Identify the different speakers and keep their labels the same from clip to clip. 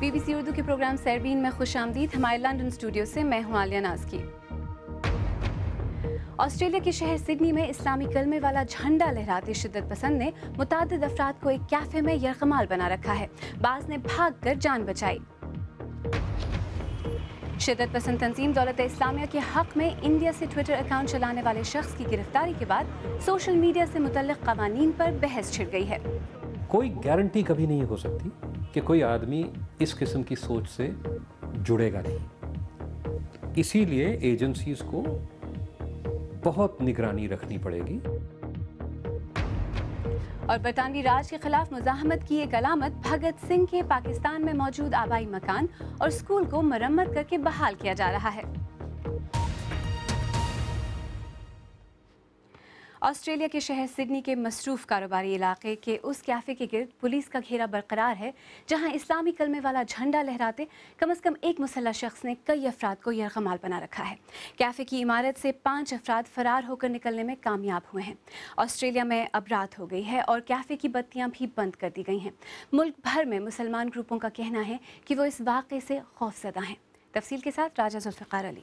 Speaker 1: BBC Urdu کے programme سیربین میں خوش آمدید. ہمارے لندن اسٹوڈیو سے میں ہوں عالیہ نازکی. آسٹریلیا کے شہر سڈنی میں اسلامی کلمے والا جھنڈا لہراتے شدت پسند نے متعدد افراد کو ایک کیفے میں یرغمال بنا رکھا ہے. بعض نے بھاگ کر جان بچائی. شدت پسند تنظیم دولت اسلامیہ کے حق میں انڈیا سے ٹویٹر اکاؤنٹ چلانے والے شخص کی گرفتاری کے بعد سوشل میڈیا سے متعلق قوانین پر بحث چھڑ گئی ہے.
Speaker 2: کوئی گارنٹی کبھی نہیں ہو سکتی کہ کوئی آدمی اس قسم کی سوچ سے جڑے گا نہیں. اسی لیے ایجنسیز کو بہت نگرانی رکھنی پڑے گی.
Speaker 1: اور برطانوی راج کے خلاف مزاحمت کی ایک علامت بھگت سنگھ کے پاکستان میں موجود آبائی مکان اور اسکول کو مرمت کر کے بحال کیا جا رہا ہے. آسٹریلیا کے شہر سڈنی کے مصروف کاروباری علاقے کے اس کیفے کے گرد پولیس کا گھیرا برقرار ہے جہاں اسلامی کلمے والا جھنڈا لہراتے کم از کم ایک مسلح شخص نے کئی افراد کو یرغمال بنا رکھا ہے. کیفے کی عمارت سے 5 افراد فرار ہو کر نکلنے میں کامیاب ہوئے ہیں. آسٹریلیا میں اب رات ہو گئی ہے اور کیفے کی بتیاں بھی بند کر دی گئی ہیں. ملک بھر میں مسلمان گروپوں کا کہنا ہے کہ وہ اس واقعے سے خوفزدہ ہیں. تفصیل کے ساتھ راجہ ذوالفقار علی.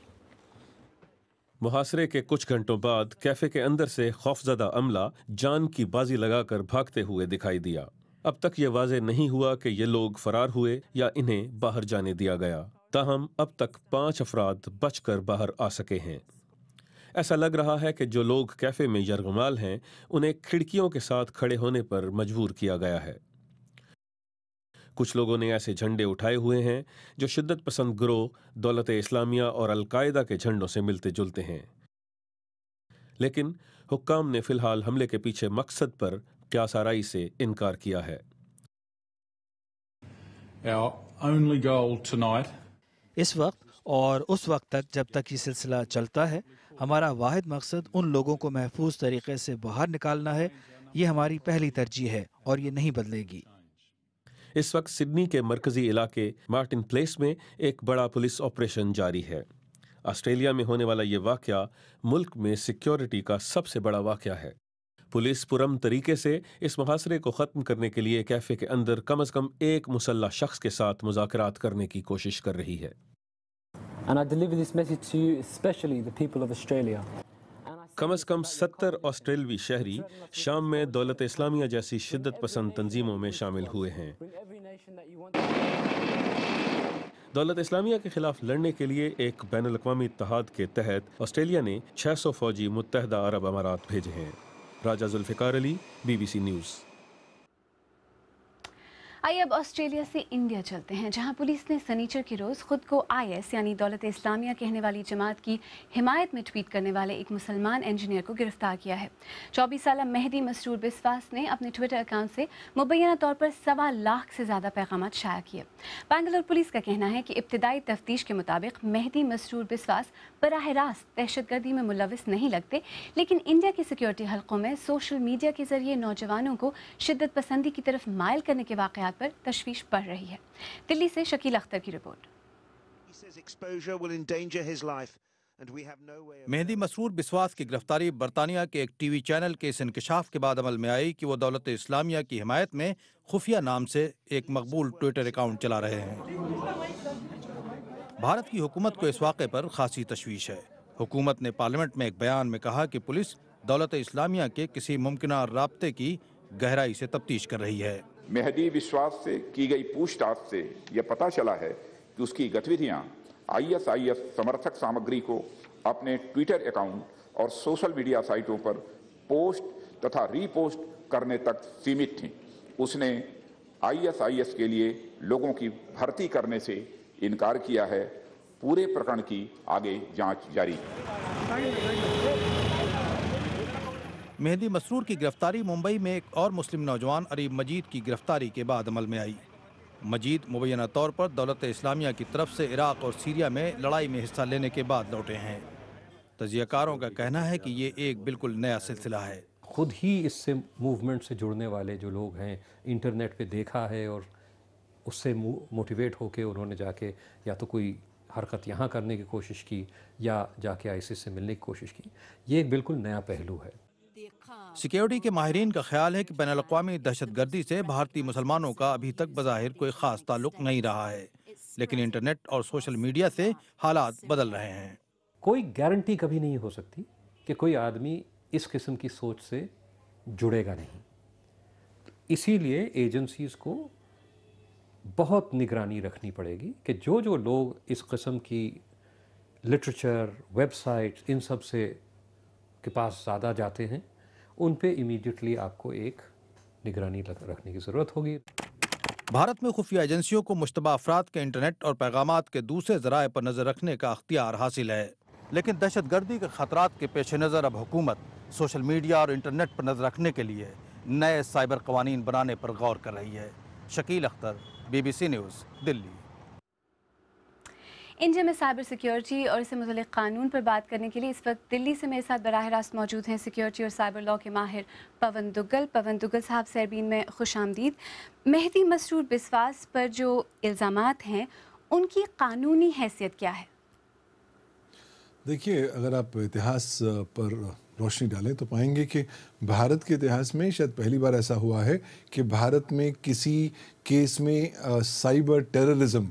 Speaker 3: محاصرے کے کچھ گھنٹوں بعد کیفے کے اندر سے خوفزدہ عملہ جان کی بازی لگا کر بھاگتے ہوئے دکھائی دیا. اب تک یہ واضح نہیں ہوا کہ یہ لوگ فرار ہوئے یا انہیں باہر جانے دیا گیا. تاہم اب تک 5 افراد بچ کر باہر آ سکے ہیں. ایسا لگ رہا ہے کہ جو لوگ کیفے میں یرغمال ہیں انہیں کھڑکیوں کے ساتھ کھڑے ہونے پر مجبور کیا گیا ہے. کچھ لوگوں نے ایسے جھنڈے اٹھائے ہوئے ہیں جو شدت پسند گروہ دولت اسلامیہ اور القاعدہ کے جھنڈوں سے ملتے جلتے ہیں. لیکن حکام نے فی الحال حملے کے پیچھے مقصد پر قیاس آرائی سے انکار کیا ہے.
Speaker 4: اس وقت اور اس وقت تک جب تک یہ سلسلہ چلتا ہے ہمارا واحد مقصد ان لوگوں کو محفوظ طریقے سے باہر نکالنا ہے. یہ ہماری پہلی ترجیح ہے اور یہ نہیں بدلے گی.
Speaker 3: اس وقت سڈنی کے مرکزی علاقے مارٹن پلیس میں ایک بڑا پولیس آپریشن جاری ہے. آسٹریلیا میں ہونے والا یہ واقعہ ملک میں سیکیورٹی کا سب سے بڑا واقعہ ہے. پولیس پرامن طریقے سے اس محاصرے کو ختم کرنے کے لیے کیفے کے اندر کم از کم ایک مسلح شخص کے ساتھ مذاکرات کرنے کی کوشش کر رہی ہے.
Speaker 2: And I deliver this message to you, especially the people of Australia.
Speaker 3: کم از کم 70 آسٹریلوی شہری شام میں دولت اسلامیہ جیسی شدت پسند تنظیموں میں شامل ہوئے ہیں. دولت اسلامیہ کے خلاف لڑنے کے لیے ایک بین الاقوامی اتحاد کے تحت آسٹریلیا نے 600 فوجی متحدہ عرب امارات بھیجے ہیں. راجہ ذوالفقار علی، BBC نیوز.
Speaker 1: آئیے اب آسٹریلیا سے انڈیا چلتے ہیں جہاں پولیس نے سنیچر کے روز خود کو IS یعنی دولت اسلامیہ کہنے والی جماعت کی حمایت میں ٹویٹ کرنے والے ایک مسلمان انجینئر کو گرفتار کیا ہے. 24 سالہ مہدی مسرور بسواس نے اپنے ٹویٹر اکاؤنٹ سے مبینہ طور پر 1.25 لاکھ سے زیادہ پیغامات شائع کیے. بنگلور پولیس کا کہنا ہے کہ ابتدائی تفتیش کے مطابق مہدی مسرور بسواس براہ راست دہشت گردی میں ملوث نہیں لگتے، لیکن انڈیا کے سیکیورٹی حلقوں میں سوشل میڈیا کے ذریعے نوجوانوں کو شدت پسندی کی طرف مائل کرنے کے واقعات پر تشویش بڑھ رہی ہے. دلی سے شکیل اختر کی رپورٹ.
Speaker 5: مہدی مسرور بسواس کی گرفتاری برطانیہ کے ایک ٹی وی چینل کے اس انکشاف کے بعد عمل میں آئی کہ وہ دولت اسلامیہ کی حمایت میں خفیہ نام سے ایک مقبول ٹویٹر اکاؤنٹ چلا رہے ہیں. بھارت کی حکومت کو اس واقعے پر خاصی تشویش ہے. حکومت نے پارلیمنٹ میں ایک بیان میں کہا کہ پولیس دولت اسلامیہ کے کسی ممکنہ رابطے کی گہرائی سے تفتیش کر رہی ہے.
Speaker 6: مہدی بسواس سے کی گئی پوچھ تاچھ سے یہ پتا چلا ہے کہ اس کی گتیویدیاں ISIS سمرتھک سامگری کو اپنے ٹویٹر اکاؤنٹ اور سوشل میڈیا سائٹوں پر پوسٹ تتھا ری پوسٹ کرنے تک سیمت تھیں. اس نے ISIS کے لیے لوگوں کی بھرتی کرنے سے انکار کیا ہے. پورے پرکرن کی آگے جانچ جاری ہے.
Speaker 5: مہدی مسرور کی گرفتاری ممبئی میں ایک اور مسلم نوجوان اریب مجید کی گرفتاری کے بعد عمل میں آئی. مجید مبینہ طور پر دولت اسلامیہ کی طرف سے عراق اور سیریا میں لڑائی میں حصہ لینے کے بعد لوٹے ہیں. تجزیہ کاروں کا کہنا ہے کہ یہ ایک بالکل نیا سلسلہ ہے.
Speaker 2: خود ہی اس سے موومنٹ سے جڑنے والے جو لوگ ہیں انٹرنیٹ پہ دیکھا ہے اور اس سے موٹیویٹ ہو کے انہوں نے جا کے یا تو کوئی حرکت یہاں کرنے کی کوشش کی یا جا کے ISIS سے ملنے کی کوشش کی. یہ ایک بالکل نیا پہلو ہے.
Speaker 5: سیکیورٹی کے ماہرین کا خیال ہے کہ بین الاقوامی دہشت گردی سے بھارتی مسلمانوں کا ابھی تک بظاہر کوئی خاص تعلق نہیں رہا ہے، لیکن انٹرنیٹ اور سوشل میڈیا سے حالات بدل رہے ہیں۔
Speaker 2: کوئی گارنٹی کبھی نہیں ہو سکتی کہ کوئی آدمی اس قسم کی سوچ سے جڑے گا نہیں، اسی لیے ایجنسیز کو بہت نگرانی رکھنی پڑے گی کہ جو لوگ اس قسم کی لٹریچر، ویب سائٹس، ان سب سے کے پاس زیادہ جاتے ہیں، ان پہ امیڈیٹلی آپ کو ایک نگرانی رکھنے کی ضرورت ہوگی۔
Speaker 5: بھارت میں خفیہ ایجنسیوں کو مشتبہ افراد کے انٹرنیٹ اور پیغامات کے دوسرے ذرائع پر نظر رکھنے کا اختیار حاصل ہے، لیکن دہشت گردی کے خطرات کے پیش نظر اب حکومت سوشل میڈیا اور انٹرنیٹ پر نظر رکھنے کے لیے نئے سائبر قوانین بنانے پر غور کر رہی ہے۔ شکیل اختر، BBC نیوز، دلی۔
Speaker 1: انڈیا میں سائبر سیکیورٹی اور اس سے متعلق قانون پر بات کرنے کے لیے اس وقت دلی سے میرے ساتھ براہ راست موجود ہیں سیکیورٹی اور سائبر لاء کے ماہر پون دگل صاحب، سیربین میں خوش آمدید۔ مہدی مسرور بسواس پر جو الزامات ہیں ان کی قانونی حیثیت کیا ہے؟
Speaker 7: دیکھیے، اگر آپ اتہاس پر روشنی ڈالیں تو پائیں گے کہ بھارت کے اتہاس میں شاید پہلی بار ایسا ہوا ہے کہ بھارت میں کسی کیس میں سائبر ٹیررزم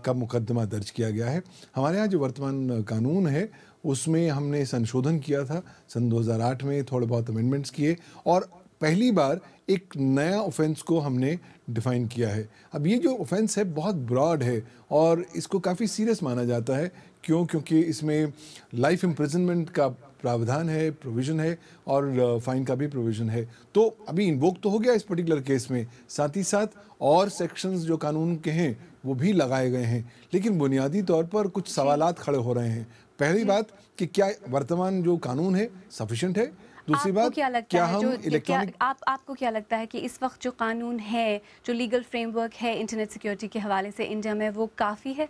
Speaker 7: کا مقدمہ درج کیا گیا ہے۔ ہمارے ہاں جو ورتمان قانون ہے اس میں ہم نے سنشودھن کیا تھا سن 2008 میں، تھوڑے بہت امینڈمنٹس کیے، اور پہلی بار ایک نیا اوفینس کو ہم نے ڈیفائن کیا ہے۔ اب یہ جو اوفینس ہے بہت براڈ ہے اور اس کو کافی سیریس مانا جاتا ہے، کیونکہ اس میں لائف امپریزنمنٹ کا پراودھان ہے، پروویژن ہے، اور فائن کا بھی پروویژن ہے۔ تو ابھی انووک تو ہو گیا اس پرٹیکولر کیس میں، ساتھ ہی ساتھ اور سیکشنز جو قانون کے ہیں وہ بھی لگائے گئے ہیں، لیکن بنیادی طور پر کچھ سوالات کھڑے ہو رہے ہیں۔ پہلی بات کہ کیا ورتمان جو قانون ہے سفیشینٹ ہے؟ دوسری بات کیا ہم الیکٹرانک
Speaker 1: آپ کو کیا لگتا ہے کہ اس وقت جو قانون ہے، جو لیگل فریم ورک ہے انٹرنیٹ سیکیورٹی کے حوالے سے انڈیا میں، وہ کافی ہے؟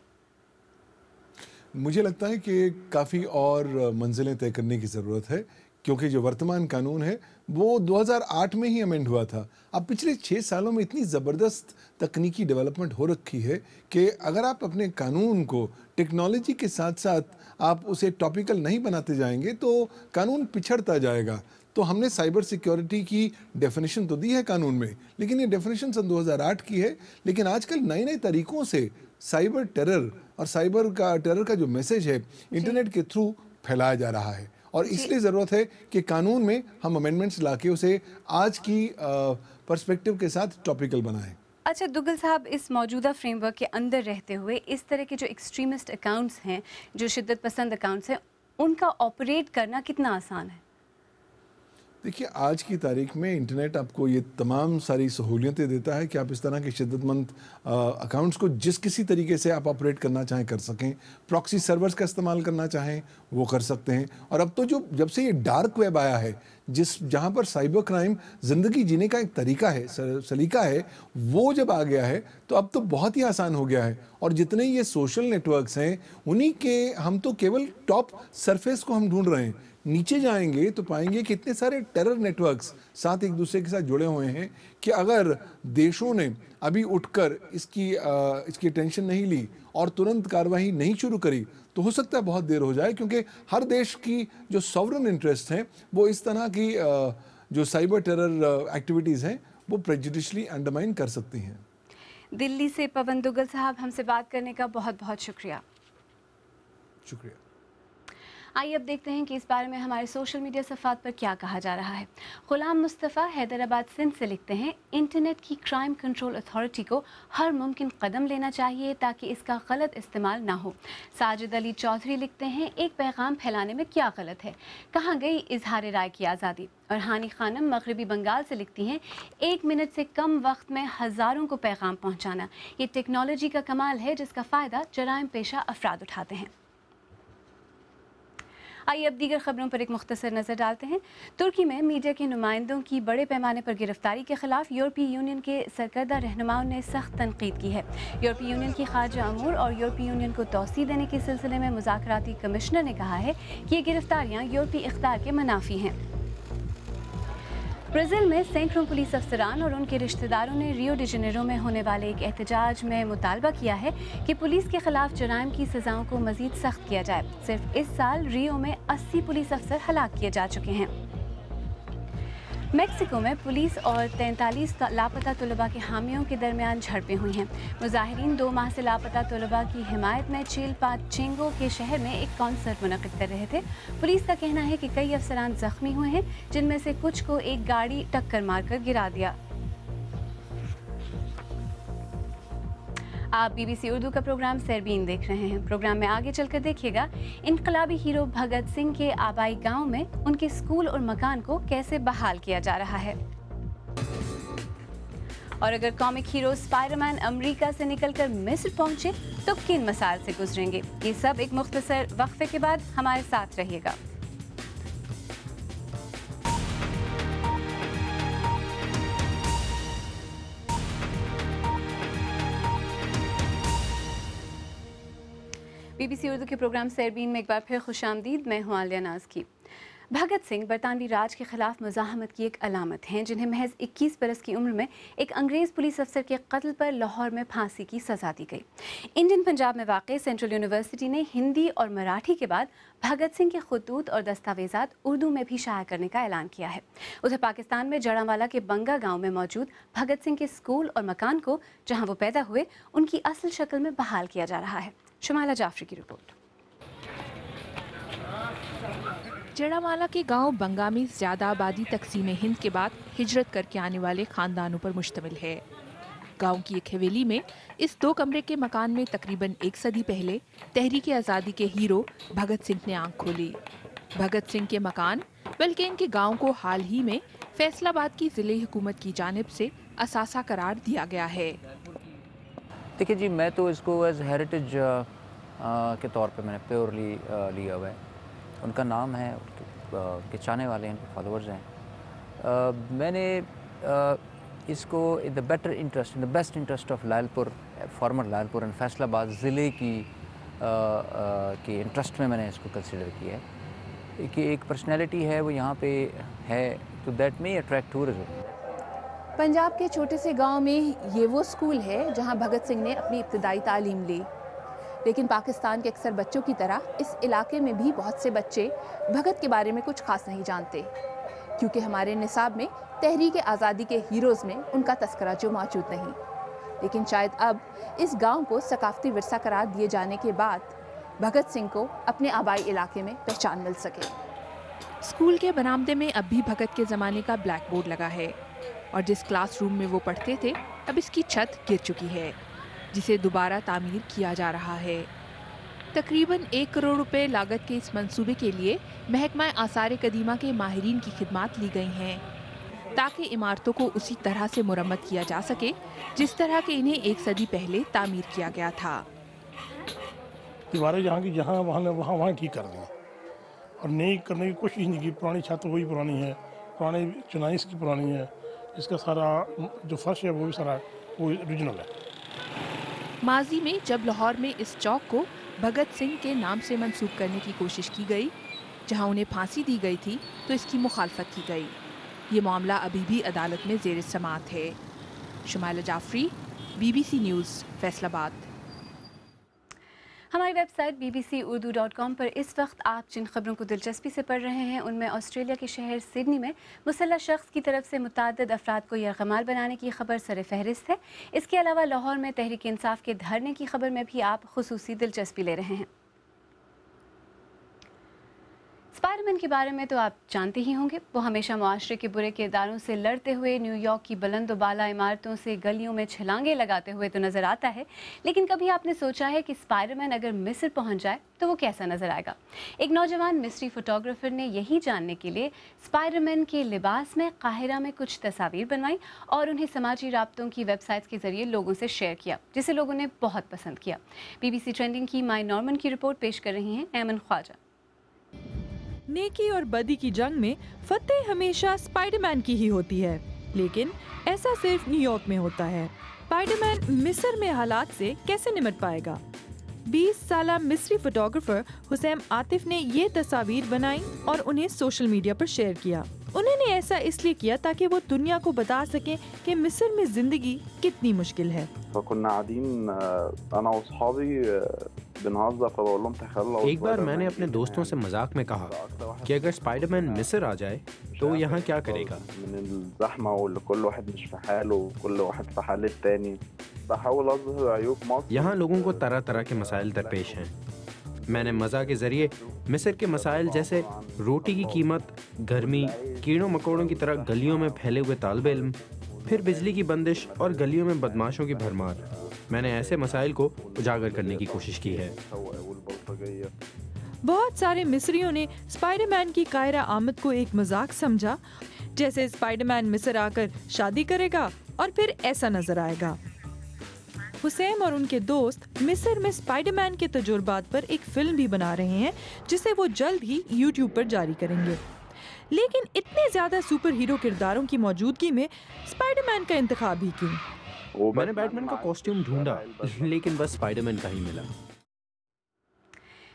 Speaker 7: مجھے لگتا ہے کہ کافی اور منزلیں طے کرنے کی ضرورت ہے، کیونکہ جو ورتمان قانون ہے وہ 2008 میں ہی امینڈ ہوا تھا۔ اب پچھلے 6 سالوں میں اتنی زبردست تکنیکی ڈیولپمنٹ ہو رکھی ہے کہ اگر آپ اپنے قانون کو ٹیکنالوجی کے ساتھ ساتھ آپ اسے ٹاپیکل نہیں بناتے جائیں گے تو قانون پچھڑتا جائے گا۔ تو ہم نے سائبر سیکیورٹی کی ڈیفینیشن تو دی ہے قانون میں، لیکن یہ ڈیفینیشن سن 2008 کی ہے، لیکن آج کل نئے طریقوں سے سائبر ٹیرر اور ٹیرر کا جو میسج ہے انٹرنیٹ کے تھرو پھیلایا جا رہا ہے، اور اس لیے ضرورت ہے کہ قانون میں ہم امینڈمنٹس لا کے اسے آج کی پرسپیکٹیو کے ساتھ ٹاپیکل بنائیں۔
Speaker 1: اچھا دگل صاحب، اس موجودہ فریم ورک کے اندر رہتے ہوئے اس طرح کے جو ایکسٹریمسٹ اکاؤنٹس ہیں، جو شدت پسند اکاؤنٹس ہیں، ان کا آپریٹ کرنا کتنا آسان ہے؟
Speaker 7: دیکھیے، آج کی تاریخ میں انٹرنیٹ آپ کو یہ تمام ساری سہولیتیں دیتا ہے کہ آپ اس طرح کے شدت مند اکاؤنٹس کو جس کسی طریقے سے آپ آپریٹ کرنا چاہیں کر سکیں۔ پراکسی سرورز کا استعمال کرنا چاہیں وہ کر سکتے ہیں، اور اب تو جب سے یہ ڈارک ویب آیا ہے، جہاں پر سائبر کرائم زندگی جینے کا ایک طریقہ ہے، سلیقہ ہے، وہ جب آ گیا ہے تو اب تو بہت ہی آسان ہو گیا ہے۔ اور جتنے یہ سوشل نیٹ ورکس ہیں انہی کے ہم تو کیول ٹاپ سرفیس کو ہم ڈھونڈ رہے ہیں، نیچے جائیں گے تو پائیں گے کہ اتنے سارے ٹیرر نیٹ ورکس ساتھ ایک دوسرے کے ساتھ جڑے ہوئے ہیں کہ اگر دیشوں نے ابھی اٹھ کر اس کی ٹینشن نہیں لی اور ترنت کارروائی نہیں شروع کری تو ہو سکتا ہے بہت دیر ہو جائے، کیونکہ ہر دیش کی جو سوورن انٹرسٹ ہیں وہ اس طرح کی جو سائبر ٹیرر ایکٹیویٹیز ہیں وہ پریجوڈیشلی انڈرمائن کر سکتی ہیں۔
Speaker 1: دلی سے پون دگل صاحب، ہم سے بات کرنے کا بہت بہت شکریہ۔
Speaker 7: شکریہ۔
Speaker 1: آئیے اب دیکھتے ہیں کہ اس بارے میں ہمارے سوشل میڈیا صفحات پر کیا کہا جا رہا ہے۔ غلام مصطفیٰ حیدرآباد سندھ سے لکھتے ہیں، انٹرنیٹ کی کرائم کنٹرول اتھارٹی کو ہر ممکن قدم لینا چاہیے تاکہ اس کا غلط استعمال نہ ہو۔ ساجد علی چودھری لکھتے ہیں، ایک پیغام پھیلانے میں کیا غلط ہے، کہاں گئی اظہار رائے کی آزادی۔ اور ہانی خانم مغربی بنگال سے لکھتی ہیں، 1 منٹ سے کم وقت میں ہزاروں کو پیغام پہنچانا، یہ ٹیکنالوجی کا کمال ہے جس کا فائدہ جرائم پیشہ افراد اٹھاتے ہیں۔ آئیے اب دیگر خبروں پر ایک مختصر نظر ڈالتے ہیں۔ ترکی میں میڈیا کے نمائندوں کی بڑے پیمانے پر گرفتاری کے خلاف یورپی یونین کے سرکردہ رہنماؤں نے سخت تنقید کی ہے۔ یورپی یونین کی خارجہ امور اور یورپی یونین کو توسیع دینے کے سلسلے میں مذاکراتی کمشنر نے کہا ہے کہ یہ گرفتاریاں یورپی اقدار کے منافی ہیں۔ برازیل میں سینکڑوں پولیس افسران اور ان کے رشتہ داروں نے ریو ڈی جنیرو میں ہونے والے ایک احتجاج میں مطالبہ کیا ہے کہ پولیس کے خلاف جرائم کی سزاؤں کو مزید سخت کیا جائے۔ صرف اس سال ریو میں 80 پولیس افسر ہلاک کیے جا چکے ہیں۔ میکسیکو میں پولیس اور 43 لاپتہ طلباء کے حامیوں کے درمیان جھڑپیں ہوئی ہیں۔ مظاہرین 2 ماہ سے لاپتہ طلباء کی حمایت میں چیلپاچینگو کے شہر میں ایک کنسرٹ منعقد کر رہے تھے۔ پولیس کا کہنا ہے کہ کئی افسران زخمی ہوئے ہیں، جن میں سے کچھ کو ایک گاڑی ٹکر مار کر گرا دیا۔ آپ بی بی سی اردو کا پروگرام سیربین دیکھ رہے ہیں۔ پروگرام میں آگے چل کر دیکھیے گا انقلابی ہیرو بھگت سنگھ کے آبائی گاؤں میں ان کے اسکول اور مکان کو کیسے بحال کیا جا رہا ہے۔ اور اگر کامک ہیرو اسپائڈر مین امریکہ سے نکل کر مصر پہنچے تو کن مسائل سے گزریں گے؟ یہ سب ایک مختصر وقفے کے بعد ہمارے ساتھ رہیے گا۔ بی بی سی اردو کے پروگرام سیربین میں ایک بار پھر خوش آمدید۔ میں ہوں عالیہ ناز کی۔ بھگت سنگھ برطانوی راج کے خلاف مزاحمت کی ایک علامت ہیں، جنہیں محض 21 برس کی عمر میں ایک انگریز پولیس افسر کے قتل پر لاہور میں پھانسی کی سزا دی گئی۔ انڈین پنجاب میں واقع سینٹرل یونیورسٹی نے ہندی اور مراٹھی کے بعد بھگت سنگھ کے خطوط اور دستاویزات اردو میں بھی شائع کرنے کا اعلان کیا ہے۔ ادھر پاکستان میں جڑاوالا کے بنگا گاؤں میں موجود بھگت سنگھ کے اسکول اور مکان کو، جہاں وہ پیدا ہوئے، ان کی اصل شکل میں بحال کیا جا رہا ہے۔ شمالہ جعفری کی رپورٹ۔
Speaker 8: جڑاوالا کے گاؤں بنگا میں زیادہ آبادی تقسیم ہند کے بعد ہجرت کر کے آنے والے خاندانوں پر مشتمل ہے۔ گاؤں کی ایک حویلی میں اس 2 کمرے کے مکان میں تقریباً 1 صدی پہلے تحریک آزادی کے ہیرو بھگت سنگھ نے آنکھ کھولی۔ بھگت سنگھ کے مکان بلکہ ان کے گاؤں کو حال ہی میں فیصل آباد کی ضلعی حکومت کی جانب سے اثاثہ قرار دیا گیا ہے۔
Speaker 9: دیکھیے جی، میں تو اس کو ایز ہیریٹیج کے طور پہ میں نے پیورلی لیا ہوا ہے۔ ان کا نام ہے، ان کے چاہنے والے ہیں، ان کے فالوورز ہیں۔ میں نے اس کو in the better interest, in the best interest of Lyallpur, farmer Lyallpur and Faisalabad ضلع کی انٹرسٹ میں نے اس کو کنسیڈر کیا ہے کہ ایک پرسنالٹی ہے وہ یہاں پہ ہے، تو دیٹ میں اٹریکٹ ٹورزم۔
Speaker 8: پنجاب کے چھوٹے سے گاؤں میں یہ وہ اسکول ہے جہاں بھگت سنگھ نے اپنی ابتدائی تعلیم لی، لیکن پاکستان کے اکثر بچوں کی طرح اس علاقے میں بھی بہت سے بچے بھگت کے بارے میں کچھ خاص نہیں جانتے، کیونکہ ہمارے نصاب میں تحریک آزادی کے ہیروز میں ان کا تذکرہ جو موجود نہیں۔ لیکن شاید اب اس گاؤں کو ثقافتی ورثہ قرار دیے جانے کے بعد بھگت سنگھ کو اپنے آبائی علاقے میں پہچان مل سکے۔ اسکول کے برآمدے میں اب بھی بھگت کے زمانے کا بلیک بورڈ لگا ہے، اور جس کلاس روم میں وہ پڑھتے تھے اب اس کی چھت گر چکی ہے، جسے دوبارہ تعمیر کیا جا رہا ہے۔ تقریباً 1 کروڑ روپے لاگت کے اس منصوبے کے لیے محکمہ آثار قدیمہ کے ماہرین کی خدمات لی گئی ہیں، تاکہ عمارتوں کو اسی طرح سے مرمت کیا جا سکے جس طرح کہ انہیں 1 صدی پہلے تعمیر کیا گیا تھا۔
Speaker 10: دیواریں جہاں کی جہاں وہاں ٹھیک کر دیں اور نئی کرنے کی کوشش نہیں کی۔ پرانی چھت وہی پرانی ہے، پرانی چنائی اس کی پرانی ہے، اس کا سارا جو فرش ہے وہ بھی سارا وہ اوریجنل ہے۔
Speaker 8: ماضی میں جب لاہور میں اس چوک کو بھگت سنگھ کے نام سے منسوب کرنے کی کوشش کی گئی، جہاں انہیں پھانسی دی گئی تھی، تو اس کی مخالفت کی گئی۔ یہ معاملہ ابھی بھی عدالت میں زیر سماعت ہے۔ Shumaila Jafri, B B C news, Faisalabad.
Speaker 1: ہماری ویب سائٹ bbc-urdu.com پر اس وقت آپ جن خبروں کو دلچسپی سے پڑھ رہے ہیں، ان میں آسٹریلیا کے شہر سڈنی میں مسلح شخص کی طرف سے متعدد افراد کو یرغمال بنانے کی خبر سر فہرست ہے۔ اس کے علاوہ لاہور میں تحریک انصاف کے دھرنے کی خبر میں بھی آپ خصوصی دلچسپی لے رہے ہیں۔ اسپائڈر مین کے بارے میں تو آپ جانتے ہی ہوں گے، وہ ہمیشہ معاشرے کے برے کرداروں سے لڑتے ہوئے نیو یارک کی بلند و بالا عمارتوں سے گلیوں میں چھلانگے لگاتے ہوئے تو نظر آتا ہے، لیکن کبھی آپ نے سوچا ہے کہ اسپائڈر مین اگر مصر پہنچ جائے تو وہ کیسا نظر آئے گا؟ ایک نوجوان مصری فوٹوگرافر نے یہی جاننے کے لیے اسپائڈر مین کے لباس میں قاہرہ میں کچھ تصاویر بنوائیں اور انہیں سماجی رابطوں کی ویب سائٹس کے ذریعے لوگوں سے شیئر کیا، جسے لوگوں نے بہت پسند کیا۔ بی بی سی ٹرینڈنگ کی مائی نارمن کی رپورٹ پیش کر رہی ہیں ایمن خواجہ۔
Speaker 11: نیکی اور بدی کی جنگ میں فتح ہمیشہ اسپائڈر مین کی ہی ہوتی ہے، لیکن ایسا صرف نیو یارک میں ہوتا ہے۔ اسپائڈر مین مصر میں حالات سے کیسے نمٹ پائے گا؟ 20 سالہ مصری فوٹوگرافر حسین عاطف نے یہ تصاویر بنائیں اور انہیں سوشل میڈیا پر شیئر کیا۔ انہوں نے ایسا اس لیے کیا تاکہ وہ دنیا کو بتا سکیں کہ مصر میں زندگی کتنی مشکل ہے۔
Speaker 12: ایک بار میں نے اپنے دوستوں سے مذاق میں کہا کہ اگر اسپائڈر مین مصر آ جائے تو یہاں کیا کرے گا؟ یہاں لوگوں کو طرح طرح کے مسائل درپیش ہیں. میں نے مزاح کے ذریعے مصر کے مسائل جیسے روٹی کی قیمت، گرمی، کیڑوں مکوڑوں کی طرح گلیوں میں پھیلے ہوئے طالب علم، پھر بجلی کی بندش اور گلیوں میں بدماشوں کی بھرمار، میں نے ایسے مسائل کو اجاگر کرنے کی کوشش کی ہے.
Speaker 11: بہت سارے مصریوں نے اسپائڈر مین کی قاہرہ آمد کو ایک مذاق سمجھا، جیسے اسپائڈر مین مصر آ کر شادی کرے گا اور پھر ایسا نظر آئے گا. حسین اور ان کے دوست مصر میں اسپائڈر مین کے تجربات پر ایک فلم بھی بنا رہے ہیں جسے وہ جلد ہی یوٹیوب پر جاری کریں گے. لیکن اتنے زیادہ سپر ہیرو کرداروں کی موجودگی میں اسپائڈر مین کا انتخاب ہی کیوں؟
Speaker 12: میں نے بیٹ مین کا کاسٹیوم ڈھونڈا لیکن بس اسپائڈر مین کا ہی ملا.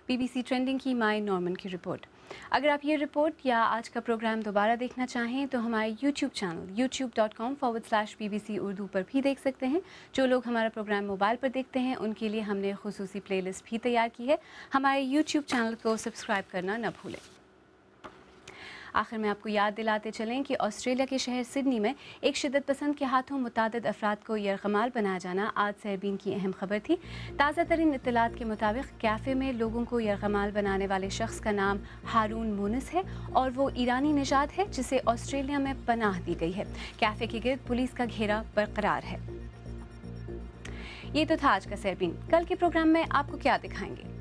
Speaker 1: بی بی سی ٹرینڈنگ کی مائی نارمن کی رپورٹ. اگر آپ یہ رپورٹ یا آج کا پروگرام دوبارہ دیکھنا چاہیں تو ہمارے یوٹیوب چینل youtube.com/BBC اردو پر بھی دیکھ سکتے ہیں. جو لوگ ہمارا پروگرام موبائل پر دیکھتے ہیں ان کے لیے ہم نے خصوصی پلے لسٹ بھی تیار کی ہے. ہمارے یوٹیوب چینل کو سبسکرائب کرنا نہ بھولیں. آخر میں آپ کو یاد دلاتے چلیں کہ آسٹریلیا کے شہر سڈنی میں ایک شدت پسند کے ہاتھوں متعدد افراد کو یرغمال بنایا جانا آج سیربین کی اہم خبر تھی. تازہ ترین اطلاعات کے مطابق کیفے میں لوگوں کو یرغمال بنانے والے شخص کا نام ہارون مونس ہے اور وہ ایرانی نژاد ہے جسے آسٹریلیا میں پناہ دی گئی ہے. کیفے کے گرد پولیس کا گھیرا برقرار ہے. یہ تو تھا آج کا سیربین. کل کے پروگرام میں آپ کو کیا دکھائیں گے؟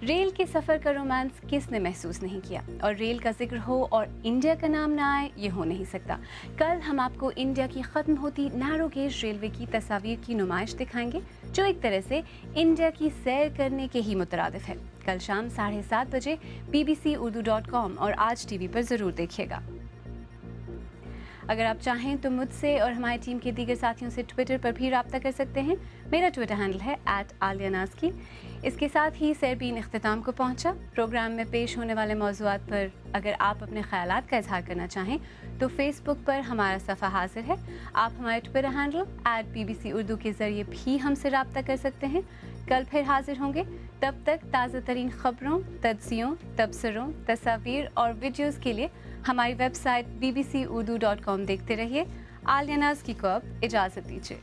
Speaker 1: ریل کے سفر کا رومانس کس نے محسوس نہیں کیا؟ اور ریل کا ذکر ہو اور انڈیا کا نام نہ آئے، یہ ہو نہیں سکتا. کل ہم آپ کو انڈیا کی ختم ہوتی نیرو گیج ریلوے کی تصاویر کی نمائش دکھائیں گے جو ایک طرح سے انڈیا کی سیر کرنے کے ہی مترادف ہے. کل شام 7:30 بجے bbcurdu.com اور آج ٹی وی پر ضرور دیکھیے گا. اگر آپ چاہیں تو مجھ سے اور ہماری ٹیم کے دیگر ساتھیوں سے ٹویٹر پر بھی رابطہ کر سکتے ہیں. میرا ٹویٹر ہینڈل ہے @alianazki. اس کے ساتھ ہی سیربین اختتام کو پہنچا. پروگرام میں پیش ہونے والے موضوعات پر اگر آپ اپنے خیالات کا اظہار کرنا چاہیں تو فیس بک پر ہمارا صفحہ حاضر ہے. آپ ہمارے ٹویٹر ہینڈل @BBC اردو کے ذریعے بھی ہم سے رابطہ کر سکتے ہیں. کل پھر حاضر ہوں گے. تب تک تازہ ترین خبروں، تجزیوں، تبصروں، تصاویر اور ویڈیوز کے لیے ہماری ویب سائٹ bbcurdu.com دیکھتے رہیے. آلیہ ناز کی کو اب اجازت دیجیے.